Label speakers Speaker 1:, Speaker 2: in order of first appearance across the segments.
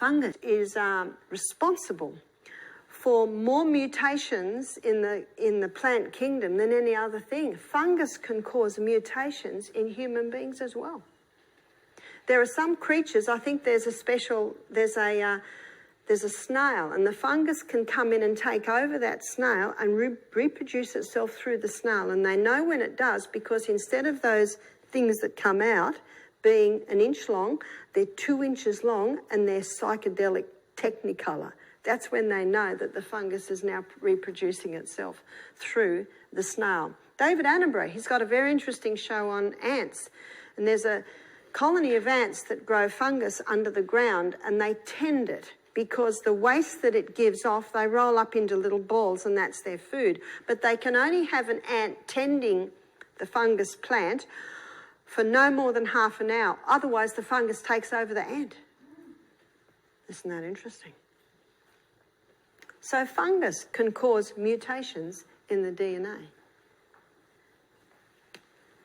Speaker 1: fungus is responsible for more mutations in the plant kingdom than any other thing. Fungus can cause mutations in human beings as well. There are some creatures, I think there's a snail, and the fungus can come in and take over that snail and reproduce itself through the snail. And they know when it does, because instead of those things that come out being an inch long, they're 2 inches long and they're psychedelic technicolor. That's when they know that the fungus is now reproducing itself through the snail. David Attenborough, he's got a very interesting show on ants, and there's a colony of ants that grow fungus under the ground, and they tend it because the waste that it gives off, they roll up into little balls and that's their food. But they can only have an ant tending the fungus plant for no more than half an hour. Otherwise, the fungus takes over the ant. Isn't that interesting? So fungus can cause mutations in the DNA.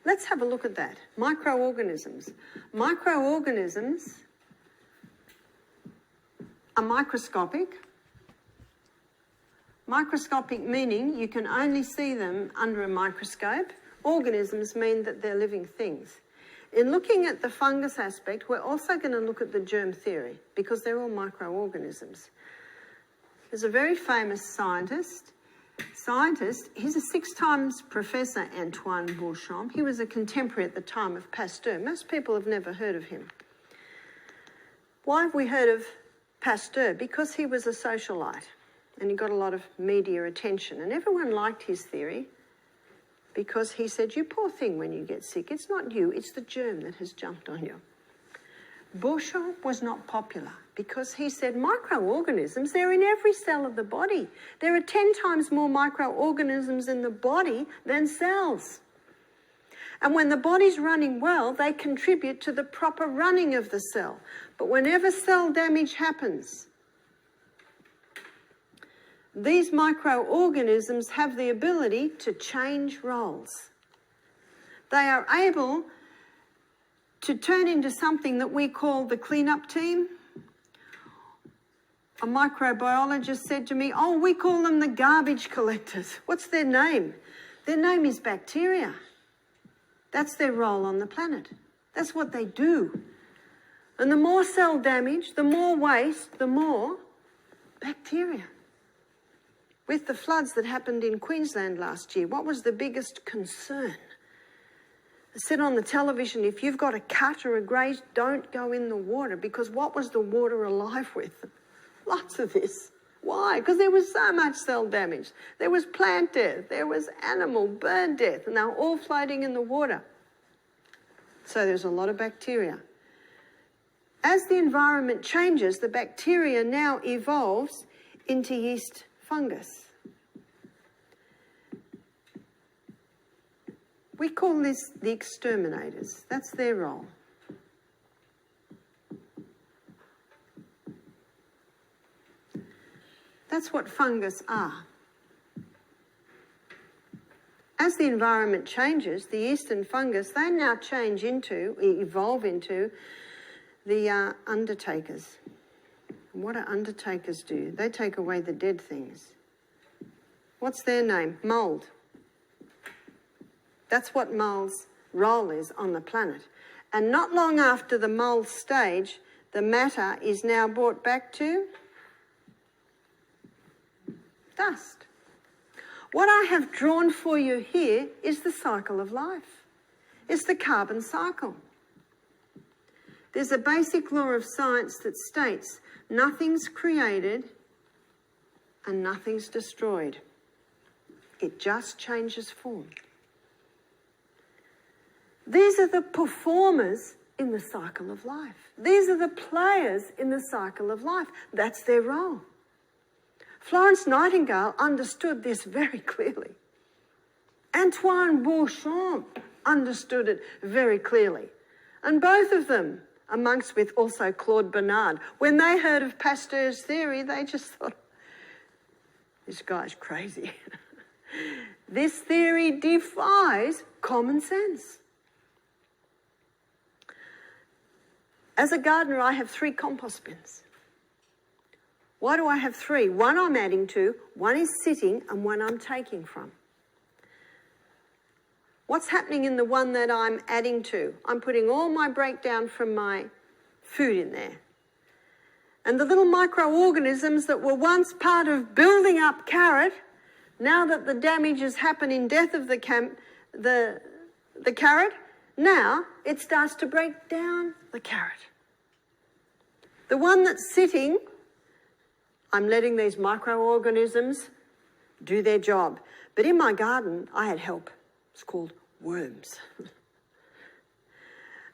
Speaker 1: Let's have a look at that. Microorganisms. Microorganisms are microscopic. Microscopic meaning you can only see them under a microscope. Organisms mean that they're living things. In looking at the fungus aspect, we're also going to look at the germ theory, because they're all microorganisms. There's a very famous scientist, he's a 6 times professor, Antoine Bourchamp. He was a contemporary at the time of Pasteur. Most people have never heard of him. Why have we heard of Pasteur? Because he was a socialite and he got a lot of media attention, and everyone liked his theory because he said, you poor thing, when you get sick, it's not you, it's the germ that has jumped on you. Bourchamp was not popular because he said microorganisms, they're in every cell of the body. There are 10 times more microorganisms in the body than cells. And when the body's running well, they contribute to the proper running of the cell. But whenever cell damage happens, these microorganisms have the ability to change roles. They are able to turn into something that we call the cleanup team. A microbiologist said to me, oh, we call them the garbage collectors. What's their name? Their name is bacteria. That's their role on the planet. That's what they do. And the more cell damage, the more waste, the more bacteria. With the floods that happened in Queensland last year, what was the biggest concern? I said on the television, if you've got a cut or a graze, don't go in the water, because what was the water alive with? Lots of this. Why? Because there was so much cell damage. There was plant death, there was animal bird death, and they were all floating in the water. So there's a lot of bacteria. As the environment changes, the bacteria now evolves into yeast fungus. We call this the exterminators. That's their role. That's what fungus are. As the environment changes, the yeast and fungus, they now evolve into the undertakers. And what do undertakers do? They take away the dead things. What's their name? Mould. That's what mould's role is on the planet. And not long after the mould stage, the matter is now brought back to dust. What I have drawn for you here is the cycle of life. It's the carbon cycle. There's a basic law of science that states nothing's created and nothing's destroyed. It just changes form. These are the performers in the cycle of life. These are the players in the cycle of life. That's their role. Florence Nightingale understood this very clearly. Antoine Bourchamp understood it very clearly. And both of them, amongst with also Claude Bernard, when they heard of Pasteur's theory, they just thought, this guy's crazy. This theory defies common sense. As a gardener, I have 3 compost bins. Why do I have three? One I'm adding to, one is sitting, and one I'm taking from. What's happening in the one that I'm adding to? I'm putting all my breakdown from my food in there. And the little microorganisms that were once part of building up carrot, now that the damage has happened in death of the carrot, now it starts to break down the carrot. The one that's sitting, I'm letting these microorganisms do their job. But in my garden, I had help. It's called worms.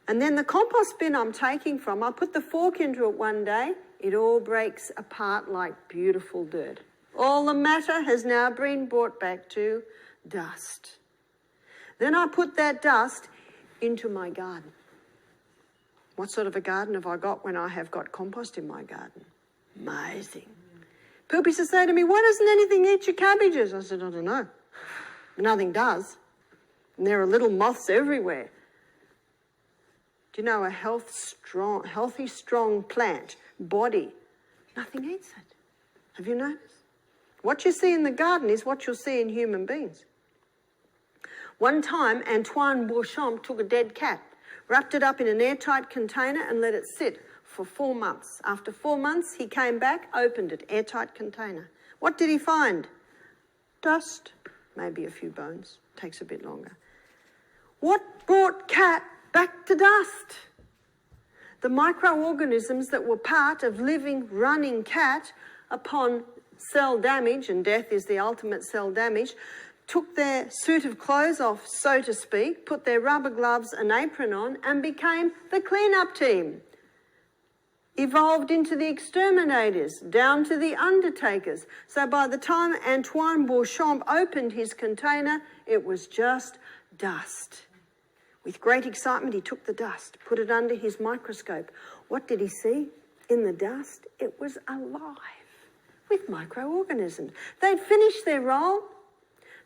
Speaker 1: And then the compost bin I'm taking from, I put the fork into it one day, it all breaks apart like beautiful dirt. All the matter has now been brought back to dust. Then I put that dust into my garden. What sort of a garden have I got when I have got compost in my garden? Amazing. People used to say to me, why doesn't anything eat your cabbages? I said, I don't know. Nothing does. And there are little moths everywhere. Do you know a healthy, strong plant, body, nothing eats it? Have you noticed? What you see in the garden is what you'll see in human beings. One time, Antoine Beauchamp took a dead cat, wrapped it up in an airtight container and let it sit for 4 months. After 4 months, he came back, opened it, airtight container. What did he find? Dust, maybe a few bones. Takes a bit longer. What brought cat back to dust? The microorganisms that were part of living, running cat upon cell damage, and death is the ultimate cell damage, took their suit of clothes off, so to speak, put their rubber gloves and apron on, and became the clean-up team. Evolved into the exterminators, down to the undertakers. So by the time Antoine Beauchamp opened his container, it was just dust. With great excitement, he took the dust, put it under his microscope. What did he see? In the dust, it was alive with microorganisms. They'd finished their role.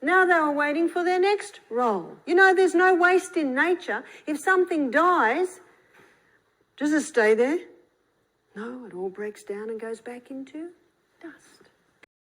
Speaker 1: Now they were waiting for their next role. You know, there's no waste in nature. If something dies, does it stay there? No, it all breaks down and goes back into dust.